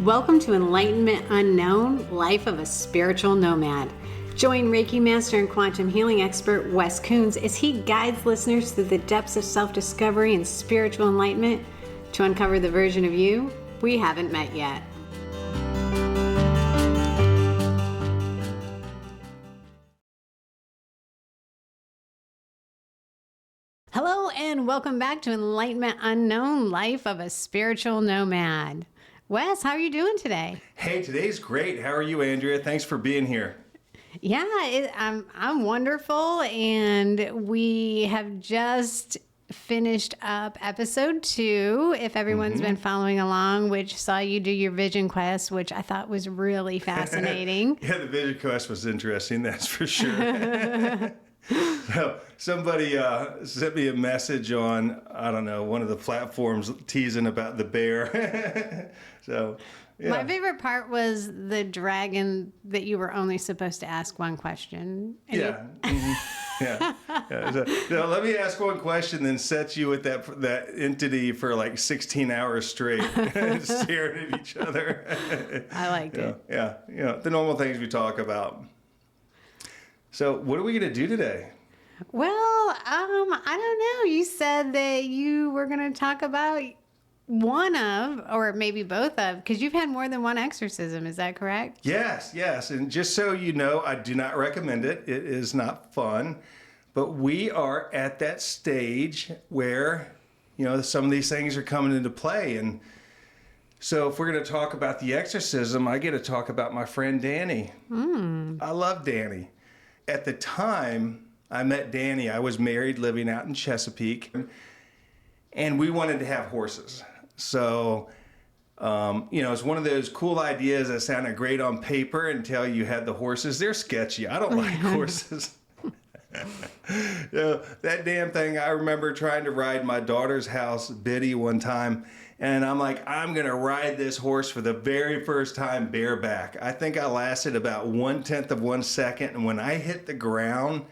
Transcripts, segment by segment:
Welcome to Enlightenment Unknown, Life of a Spiritual Nomad. Join Reiki Master and quantum healing expert Wes Coons as he guides listeners through the depths of self-discovery and spiritual enlightenment to uncover the version of you we haven't met yet. Hello and welcome back to Enlightenment Unknown, Life of a Spiritual Nomad. Wes, how are you doing today? Hey, today's great. How are you, Andrea? Thanks for being here. Yeah, I'm wonderful, and we have just finished up episode 2, if everyone's been following along, which saw you do your vision quest, which I thought was really fascinating. Yeah, the vision quest was interesting, that's for sure. So somebody sent me a message on, I don't know, one of the platforms teasing about the bear. So, yeah. My favorite part was the dragon that you were only supposed to ask one question. Yeah. Yeah. So let me ask one question, then set you with that entity for like 16 hours straight, staring at each other. I liked it. Yeah. The normal things we talk about. So what are we going to do today? Well, I don't know. You said that you were going to talk about one of, or maybe both of, because you've had more than one exorcism. Is that correct? Yes. And just so you know, I do not recommend it. It is not fun. But we are at that stage where, some of these things are coming into play. And so if we're going to talk about the exorcism, I get to talk about my friend Danny. I love Danny. At the time I met Danny, I was married, living out in Chesapeake, and we wanted to have horses. So, it's one of those cool ideas that sounded great on paper until you had the horses. They're sketchy. I don't like horses. That damn thing, I remember trying to ride my daughter's house, Biddy, one time, and I'm like, I'm going to ride this horse for the very first time bareback. I think I lasted about 1/10 of 1 second, and when I hit the ground,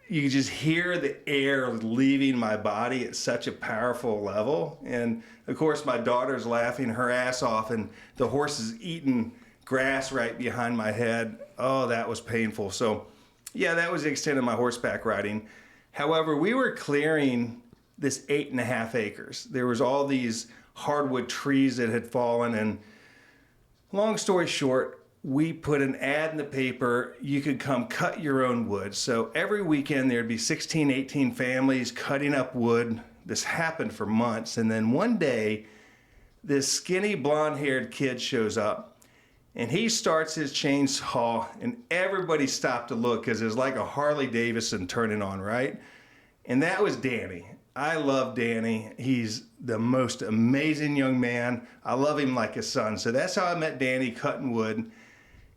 you just hear the air leaving my body at such a powerful level. And of course, my daughter's laughing her ass off, and the horse is eating grass right behind my head. Oh, that was painful. So yeah, that was the extent of my horseback riding. However, we were clearing this 8.5 acres. There was all these hardwood trees that had fallen, and long story short, we put an ad in the paper. You could come cut your own wood. So every weekend there'd be 16, 18 families cutting up wood. This happened for months. And then one day, this skinny blonde-haired kid shows up, and he starts his chainsaw, and everybody stopped to look because it was like a Harley Davidson turning on, right? And that was Danny. I love Danny. He's the most amazing young man. I love him like a son. So that's how I met Danny, cutting wood.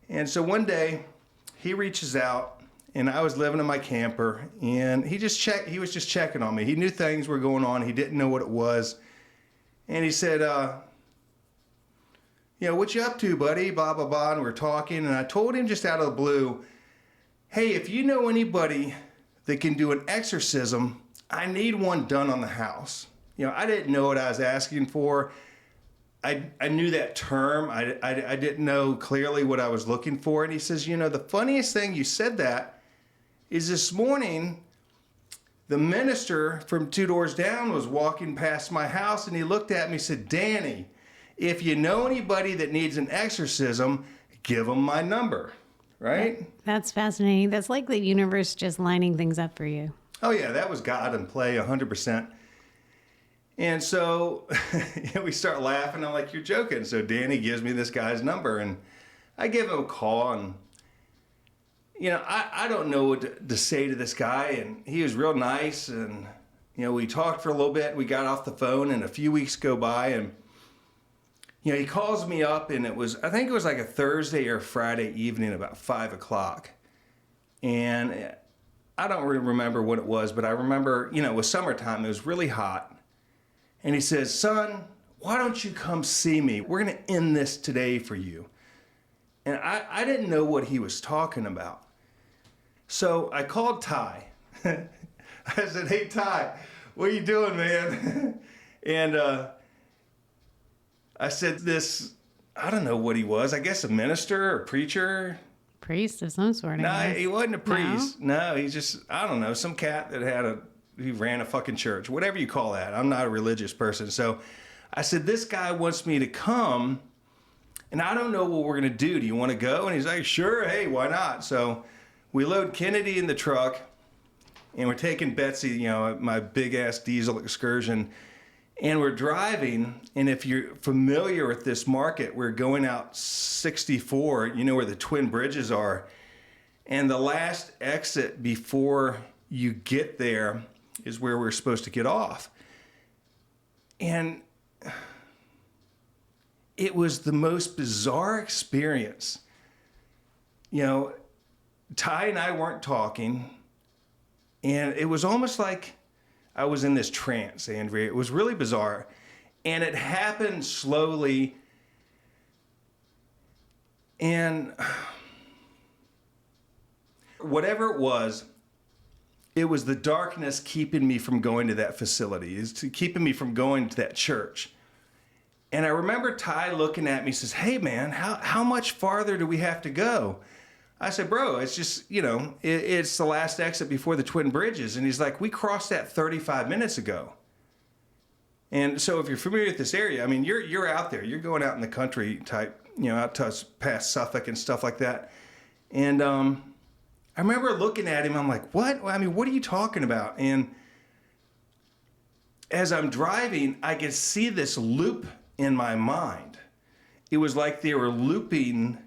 And so one day he reaches out, and I was living in my camper, and he was just checking on me. He knew things were going on. He didn't know what it was. And he said, what you up to, buddy? Blah, blah, blah. And we're talking, and I told him just out of the blue, hey, if you know anybody that can do an exorcism, I need one done on the house. I didn't know what I was asking for. I knew that term. I didn't know clearly what I was looking for. And he says, the funniest thing you said that is this morning, the minister from 2 doors down was walking past my house, and he looked at me and said, Danny, if you know anybody that needs an exorcism, give them my number, right? That's fascinating. That's like the universe just lining things up for you. Oh, yeah, that was God in play 100%. And so we start laughing. I'm like, you're joking. So Danny gives me this guy's number, and I give him a call, and, I don't know what to say to this guy. And he was real nice. And, we talked for a little bit. We got off the phone, and a few weeks go by, and, he calls me up, and I think it was like a Thursday or Friday evening about 5 o'clock. And I don't really remember what it was, but I remember, it was summertime. It was really hot. And he says, son, why don't you come see me? We're going to end this today for you. And I didn't know what he was talking about. So I called Ty. I said, hey, Ty, what are you doing, man? And I said, this I don't know what he was. I guess a minister or preacher. Priest of some sort, I No, guess. he wasn't a priest. No, he's just, I don't know, some cat that he ran a fucking church, whatever you call that. I'm not a religious person. So I said, this guy wants me to come, and I don't know what we're going to do. Do you want to go? And he's like, sure, hey, why not? So we load Kennedy in the truck, and we're taking Betsy, you know, my big-ass diesel excursion, and we're driving, and if you're familiar with this market, we're going out 64, you know where the Twin Bridges are, and the last exit before you get there is where we're supposed to get off. And it was the most bizarre experience. You know, Ty and I weren't talking, and it was almost like I was in this trance, Andrea. It was really bizarre. And it happened slowly. And whatever it was the darkness keeping me from going to that facility, keeping me from going to that church. And I remember Ty looking at me and says, hey man, how much farther do we have to go? I said, bro, it's just, you know, it's the last exit before the Twin Bridges. And he's like, we crossed that 35 minutes ago. And so if you're familiar with this area, I mean, you're out there. You're going out in the country type, you know, out to past Suffolk and stuff like that. And I remember looking at him. I'm like, what? I mean, what are you talking about? And as I'm driving, I could see this loop in my mind. It was like they were looping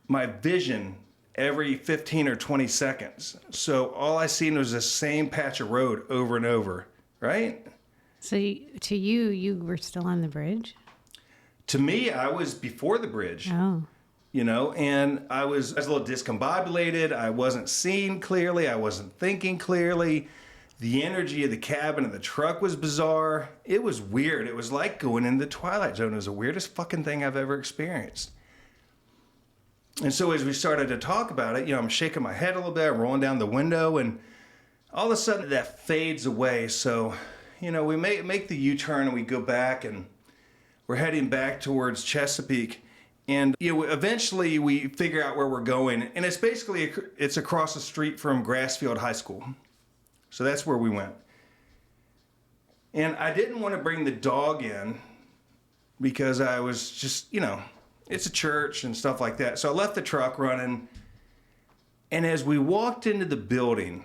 my vision every 15 or 20 seconds. So all I seen was the same patch of road over and over, right? So to you were still on the bridge? To me, I was before the bridge. Oh. You know, and I was a little discombobulated. I wasn't seeing clearly. I wasn't thinking clearly. The energy of the cabin of the truck was bizarre. It was weird. It was like going into the Twilight Zone. It was the weirdest fucking thing I've ever experienced. And so as we started to talk about it, you know, I'm shaking my head a little bit, I'm rolling down the window, and all of a sudden that fades away. So, you know, we make the U-turn and we go back, and we're heading back towards Chesapeake. And, you know, eventually we figure out where we're going, and it's basically, it's across the street from Grassfield High School. So that's where we went. And I didn't want to bring the dog in because I was just, you know, it's a church and stuff like that. So I left the truck running. And as we walked into the building,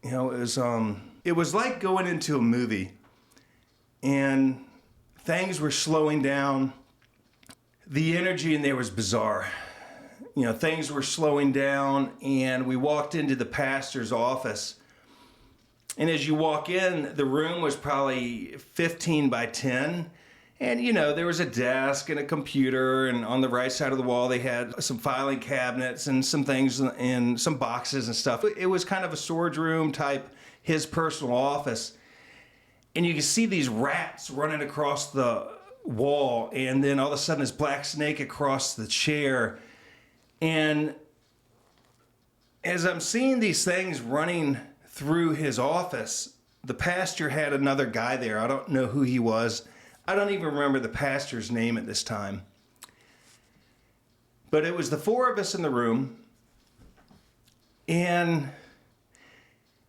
you know, it was like going into a movie, and things were slowing down. The energy in there was bizarre. You know, things were slowing down, and we walked into the pastor's office. And as you walk in, the room was probably 15 by 10. And, you know, there was a desk and a computer, and on the right side of the wall, they had some filing cabinets and some things and some boxes and stuff. It was kind of a storage room type, his personal office. And you can see these rats running across the wall, and then all of a sudden this black snake across the chair. And as I'm seeing these things running through his office, the pastor had another guy there. I don't know who he was. I don't even remember the pastor's name at this time. But it was the four of us in the room, and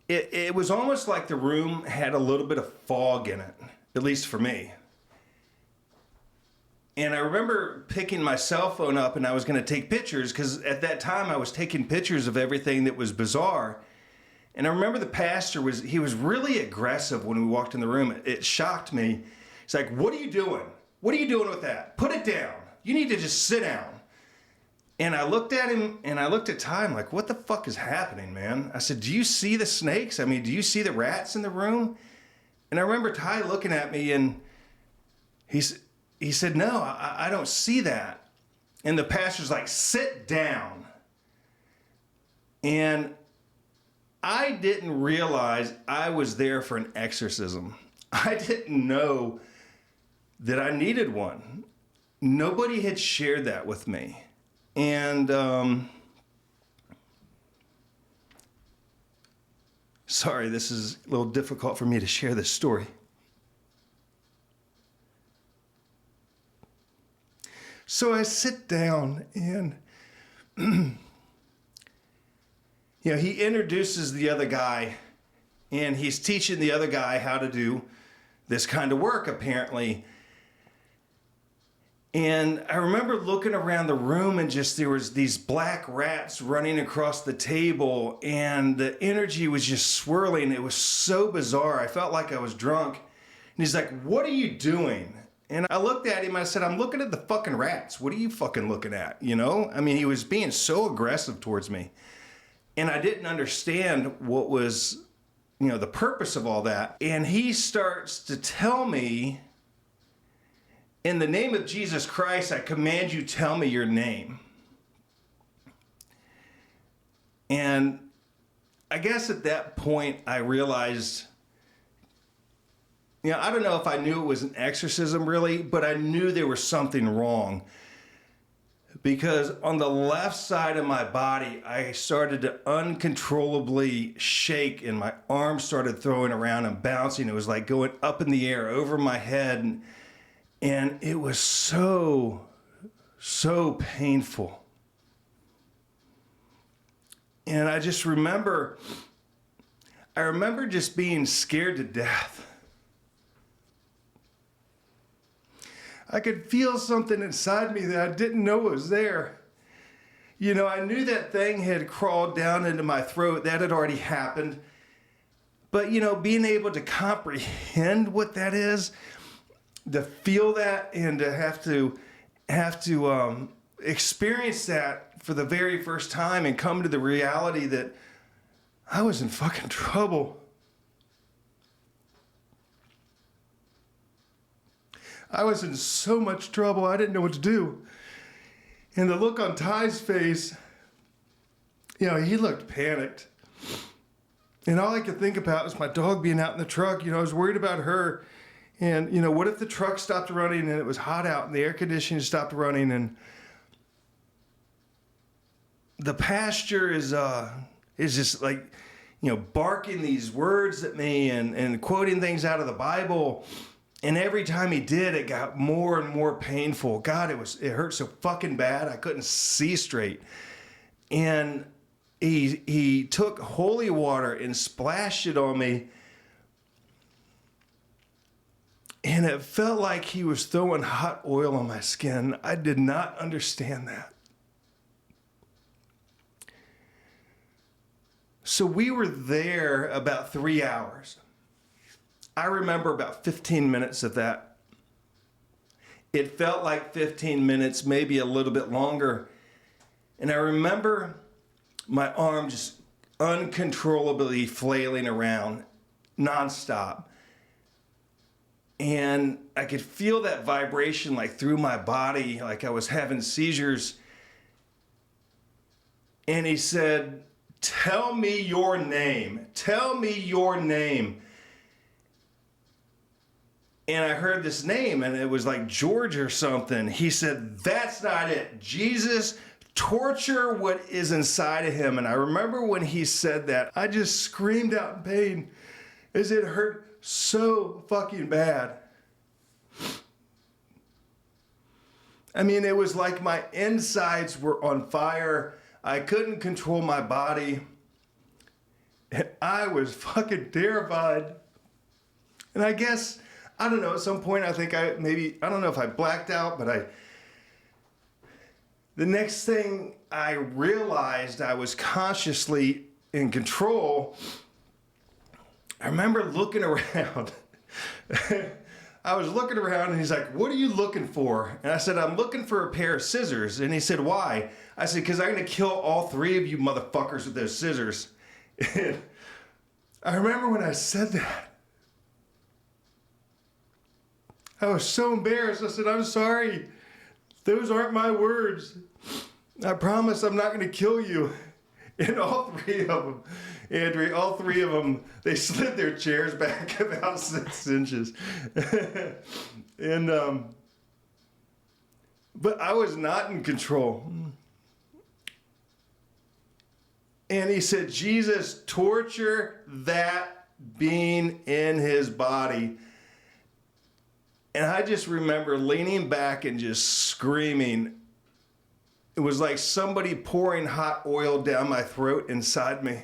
it was almost like the room had a little bit of fog in it, at least for me. And I remember picking my cell phone up, and I was going to take pictures, because at that time I was taking pictures of everything that was bizarre. And I remember the pastor was really aggressive when we walked in the room. It shocked me. He's like, what are you doing? What are you doing with that? Put it down. You need to just sit down. And I looked at him, and I looked at Ty. I'm like, what the fuck is happening, man? I said, do you see the snakes? I mean, do you see the rats in the room? And I remember Ty looking at me, and he said, no, I don't see that. And the pastor's like, sit down. And I didn't realize I was there for an exorcism. I didn't know that I needed one. Nobody had shared that with me. And sorry, this is a little difficult for me to share this story. So I sit down and, he introduces the other guy, and he's teaching the other guy how to do this kind of work, apparently. And I remember looking around the room and just there was these black rats running across the table and the energy was just swirling. It was so bizarre. I felt like I was drunk. And he's like, "What are you doing?" And I looked at him and I said, "I'm looking at the fucking rats. What are you fucking looking at?" I mean, he was being so aggressive towards me. And I didn't understand what was, the purpose of all that. And he starts to tell me, "In the name of Jesus Christ, I command you, tell me your name." And I guess at that point I realized, I don't know if I knew it was an exorcism really, but I knew there was something wrong. Because on the left side of my body, I started to uncontrollably shake and my arms started throwing around and bouncing. It was like going up in the air over my head. And it was so, so painful. And I remember just being scared to death. I could feel something inside me that I didn't know was there. I knew that thing had crawled down into my throat. That had already happened. But, being able to comprehend what that is, to feel that and to have to experience that for the very first time and come to the reality that I was in fucking trouble. I was in so much trouble, I didn't know what to do. And the look on Ty's face, he looked panicked. And all I could think about was my dog being out in the truck. I was worried about her. And, what if the truck stopped running and it was hot out and the air conditioning stopped running and the pasture is just like, barking these words at me and quoting things out of the Bible. And every time he did, it got more and more painful. God, it hurt so fucking bad. I couldn't see straight. And he took holy water and splashed it on me. And it felt like he was throwing hot oil on my skin. I did not understand that. So we were there about 3 hours. I remember about 15 minutes of that. It felt like 15 minutes, maybe a little bit longer. And I remember my arm just uncontrollably flailing around nonstop. And I could feel that vibration like through my body, like I was having seizures. And he said, "Tell me your name. Tell me your name." And I heard this name and it was like George or something. He said, "That's not it. Jesus, torture what is inside of him." And I remember when he said that, I just screamed out in pain as it hurt so fucking bad. I mean, it was like my insides were on fire. I couldn't control my body. And I was fucking terrified. And I guess, I don't know, at some point I think I don't know if I blacked out, but the next thing I realized I was consciously in control, I remember looking around. I was looking around and he's like, "What are you looking for?" And I said, "I'm looking for a pair of scissors." And he said, "Why?" I said, "Because I'm going to kill all three of you motherfuckers with those scissors." And I remember when I said that, I was so embarrassed. I said, "I'm sorry. Those aren't my words. I promise I'm not going to kill you." And all three of them, Andrea, all three of them, they slid their chairs back about 6 inches. And, but I was not in control. And he said, "Jesus, torture that being in his body." And I just remember leaning back and just screaming. It was like somebody pouring hot oil down my throat inside me.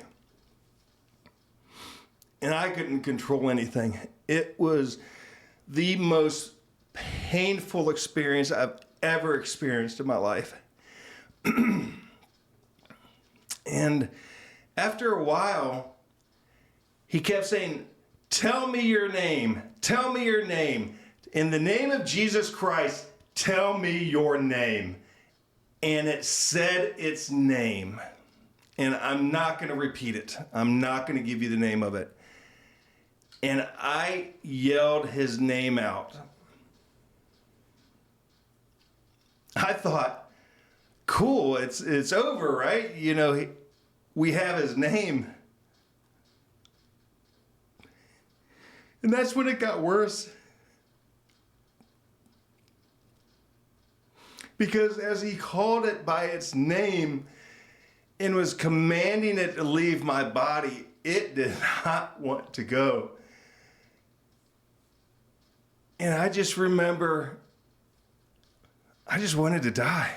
And I couldn't control anything. It was the most painful experience I've ever experienced in my life. And after a while, he kept saying, "Tell me your name. Tell me your name. In the name of Jesus Christ, tell me your name." And it said its name. And I'm not going to repeat it. I'm not going to give you the name of it. And I yelled his name out. I thought, cool, it's over, right? You know, we have his name. And that's when it got worse. Because as he called it by its name and was commanding it to leave my body, it did not want to go. And I just remember, I just wanted to die.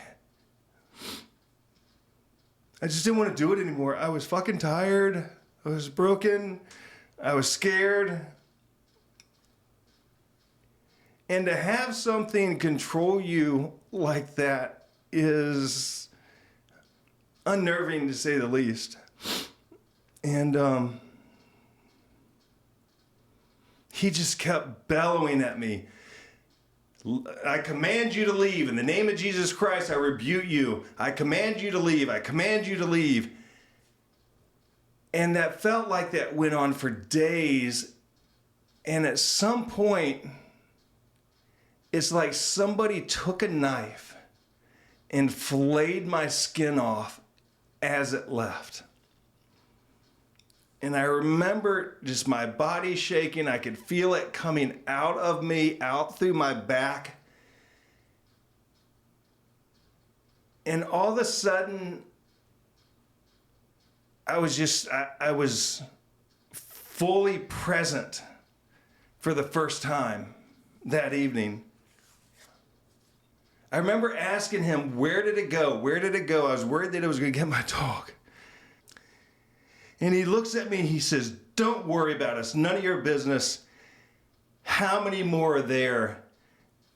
I just didn't want to do it anymore. I was fucking tired. I was broken. I was scared. And to have something control you like that is unnerving, to say the least. And he just kept bellowing at me. "I command you to leave. In the name of Jesus Christ, I rebuke you. I command you to leave. I command you to leave." And that felt like that went on for days. And at some point, it's like somebody took a knife and flayed my skin off as it left. And I remember just my body shaking. I could feel it coming out of me, out through my back. And all of a sudden, I was fully present for the first time that evening. I remember asking him, "Where did it go? Where did it go?" I was worried that it was going to get my dog. And he looks at me, he says, "Don't worry about us. None of your business. How many more are there?"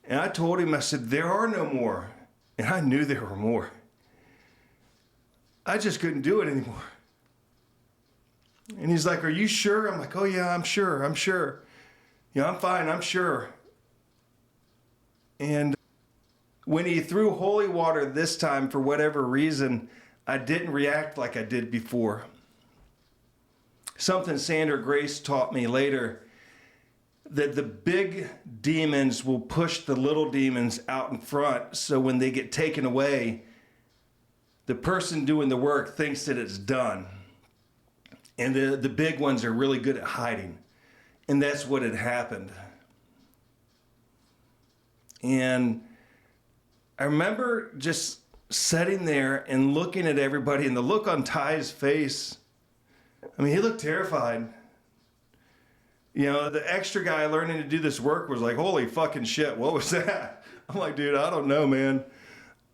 And I told him, I said, "There are no more." And I knew there were more. I just couldn't do it anymore. And he's like, "Are you sure?" I'm like, "Oh yeah, I'm sure. Yeah, I'm fine, I'm sure." And when he threw holy water this time, for whatever reason, I didn't react like I did before. Something Sandra Grace taught me later, that the big demons will push the little demons out in front, so when they get taken away, the person doing the work thinks that it's done. And the big ones are really good at hiding. And that's what had happened. And I remember just sitting there and looking at everybody, and the look on Ty's face, I mean, he looked terrified. You know, the extra guy learning to do this work was like, "Holy fucking shit, what was that?" I'm like, "Dude, I don't know, man."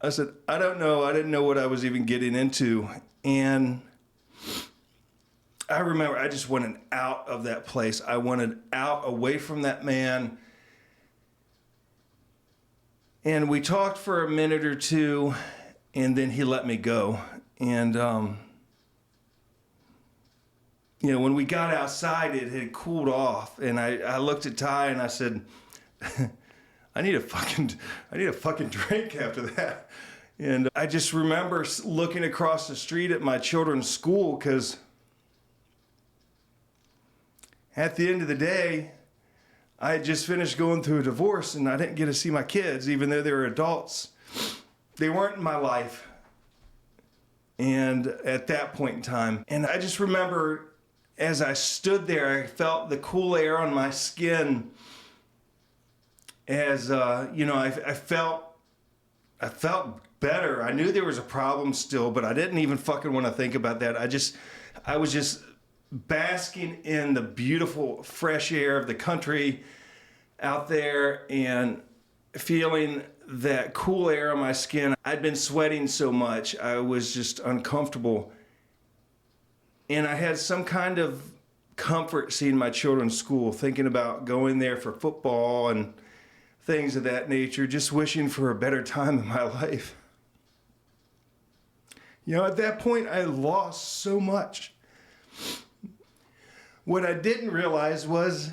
I said, "I don't know. I didn't know what I was even getting into." And I remember I just wanted out of that place. I wanted out, away from that man. And we talked for a minute or two, and then he let me go. And, you know, when we got outside, it had cooled off. And I looked at Ty and I said, I need a fucking drink after that. And I just remember looking across the street at my children's school, because at the end of the day, I had just finished going through a divorce, and I didn't get to see my kids, even though they were adults. They weren't in my life. And at that point in time, and I just remember as I stood there, I felt the cool air on my skin. As you know, I felt better. I knew there was a problem still, but I didn't even fucking want to think about that. I was just basking in the beautiful fresh air of the country. out there and feeling that cool air on my skin. I'd been sweating so much, I was just uncomfortable. And I had some kind of comfort seeing my children's school, thinking about going there for football and things of that nature, just wishing for a better time in my life. You know, at that point, I lost so much. What I didn't realize was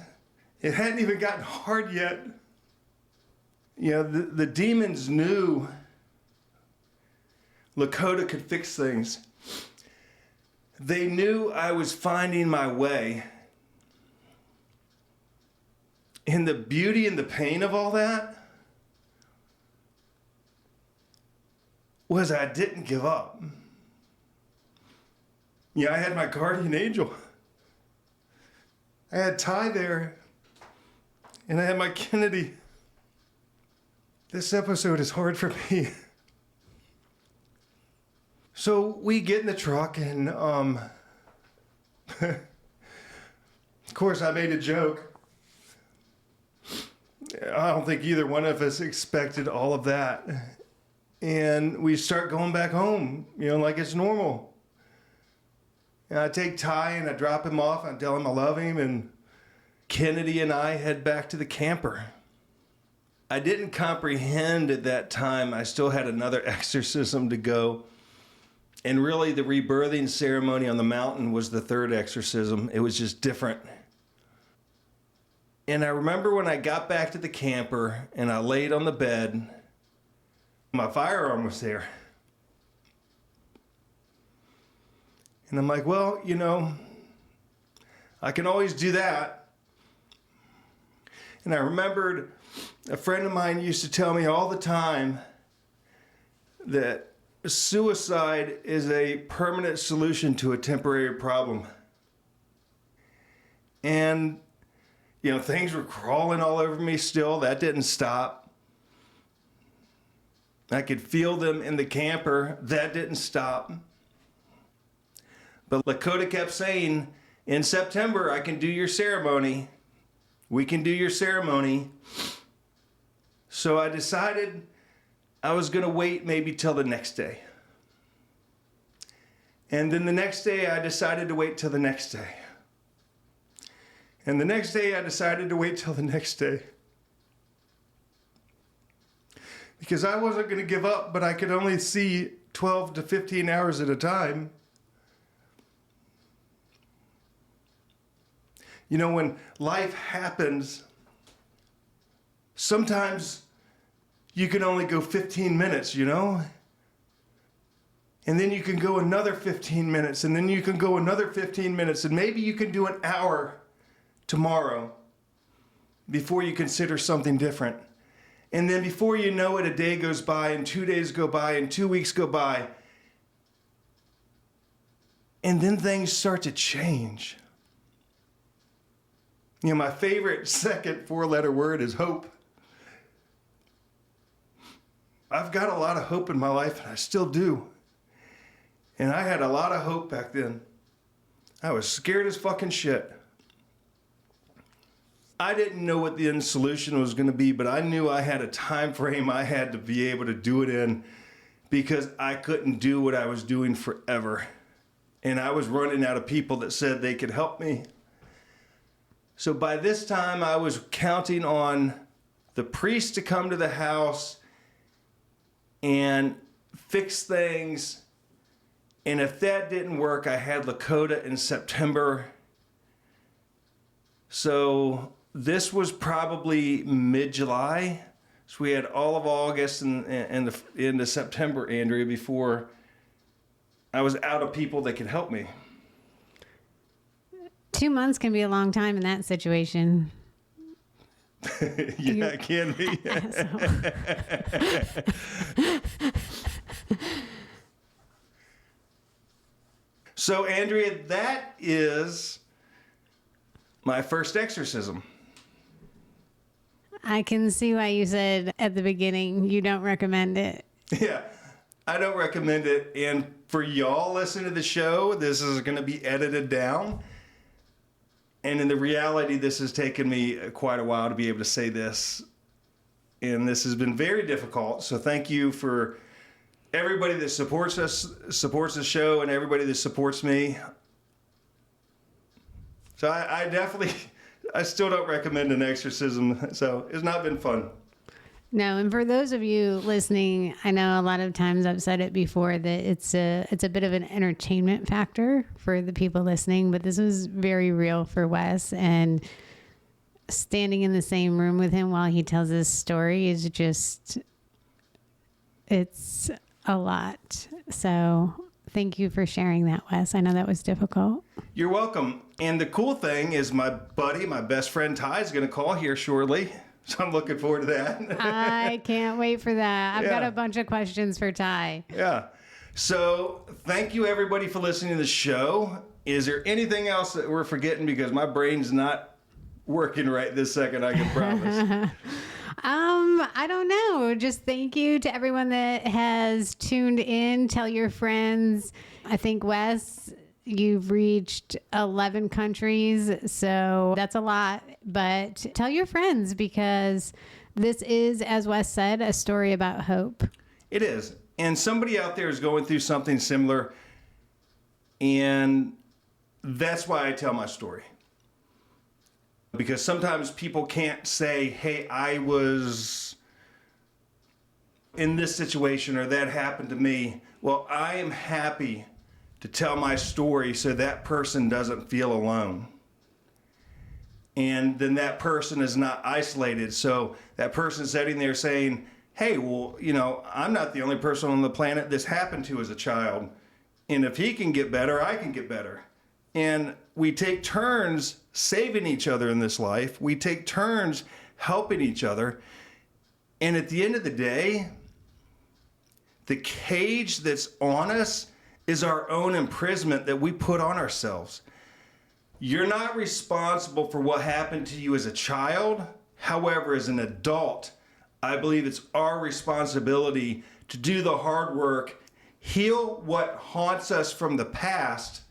it hadn't even gotten hard yet. You know, the demons knew Lakota could fix things. They knew I was finding my way. And the beauty and the pain of all that was I didn't give up. Yeah, I had my guardian angel. I had Ty there, and I had my Kennedy. This episode is hard for me. So we get in the truck, and of course I made a joke. I don't think either one of us expected all of that. And we start going back home, you know, like it's normal. And I take Ty and I drop him off. I tell him I love him. And Kennedy and I head back to the camper. I didn't comprehend at that time I still had another exorcism to go. And really the rebirthing ceremony on the mountain was the third exorcism. It was just different. And I remember when I got back to the camper and I laid on the bed, my firearm was there. And I'm like, well, you know, I can always do that. And I remembered a friend of mine used to tell me all the time that suicide is a permanent solution to a temporary problem. And, you know, things were crawling all over me still. That didn't stop. I could feel them in the camper. That didn't stop. But Lakota kept saying, in September, I can do your ceremony. We can do your ceremony. So I decided I was going to wait maybe till the next day. And then the next day, I decided to wait till the next day. And the next day, I decided to wait till the next day. Because I wasn't going to give up, but I could only see 12 to 15 hours at a time. You know, when life happens, sometimes you can only go 15 minutes, you know? And then you can go another 15 minutes, and then you can go another 15 minutes, and maybe you can do an hour tomorrow before you consider something different. And then before you know it, a day goes by, and 2 days go by, and 2 weeks go by. And then things start to change. You know, my favorite second four-letter word is hope. I've got a lot of hope in my life, and I still do. And I had a lot of hope back then. I was scared as fucking shit. I didn't know what the end solution was going to be, but I knew I had a time frame I had to be able to do it in because I couldn't do what I was doing forever. And I was running out of people that said they could help me. So by this time, I was counting on the priest to come to the house and fix things. And if that didn't work, I had Lakota in September. So this was probably mid-July. So we had all of August and into September, Andrea, before I was out of people that could help me. 2 months can be a long time in that situation. Yeah, it can be. So, Andrea, that is my first exorcism. I can see why you said at the beginning you don't recommend it. Yeah, I don't recommend it. And for y'all listening to the show, this is going to be edited down. And in the reality, this has taken me quite a while to be able to say this. And this has been very difficult. So thank you for everybody that supports us, supports the show, and everybody that supports me. So I still don't recommend an exorcism. So it's not been fun. No, and for those of you listening, I know a lot of times I've said it before that it's a bit of an entertainment factor for the people listening, but this was very real for Wes, and standing in the same room with him while he tells his story is just, it's a lot. So thank you for sharing that, Wes. I know that was difficult. You're welcome. And the cool thing is my buddy, my best friend Ty is going to call here shortly. So I'm looking forward to that. I can't wait for that. I've got a bunch of questions for Ty. Yeah. So thank you everybody for listening to the show. Is there anything else that we're forgetting? Because my brain's not working right this second, I can promise. I don't know. Just thank you to everyone that has tuned in. Tell your friends. I think, Wes, you've reached 11 countries, so that's a lot. But tell your friends, because this is, as Wes said, a story about hope. It is. And somebody out there is going through something similar. And that's why I tell my story. Because sometimes people can't say, hey, I was in this situation or that happened to me. Well, I am happy to tell my story so that person doesn't feel alone. And then that person is not isolated. So that person sitting there saying, hey, well, you know, I'm not the only person on the planet this happened to as a child. And if he can get better, I can get better. And we take turns saving each other in this life. We take turns helping each other. And at the end of the day, the cage that's on us is our own imprisonment that we put on ourselves. You're not responsible for what happened to you as a child. However, as an adult, I believe it's our responsibility to do the hard work, heal what haunts us from the past,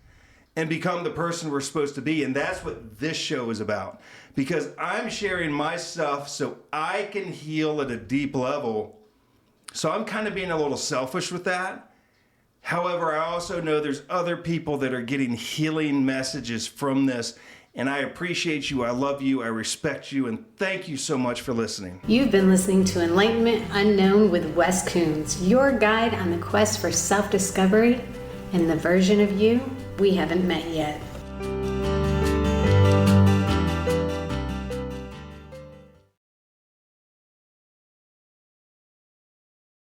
and become the person we're supposed to be. And that's what this show is about. Because I'm sharing my stuff so I can heal at a deep level. So I'm kind of being a little selfish with that. However, I also know there's other people that are getting healing messages from this. And I appreciate you, I love you, I respect you, and thank you so much for listening. You've been listening to Enlightenment Unknown with Wes Coons, your guide on the quest for self-discovery and the version of you we haven't met yet.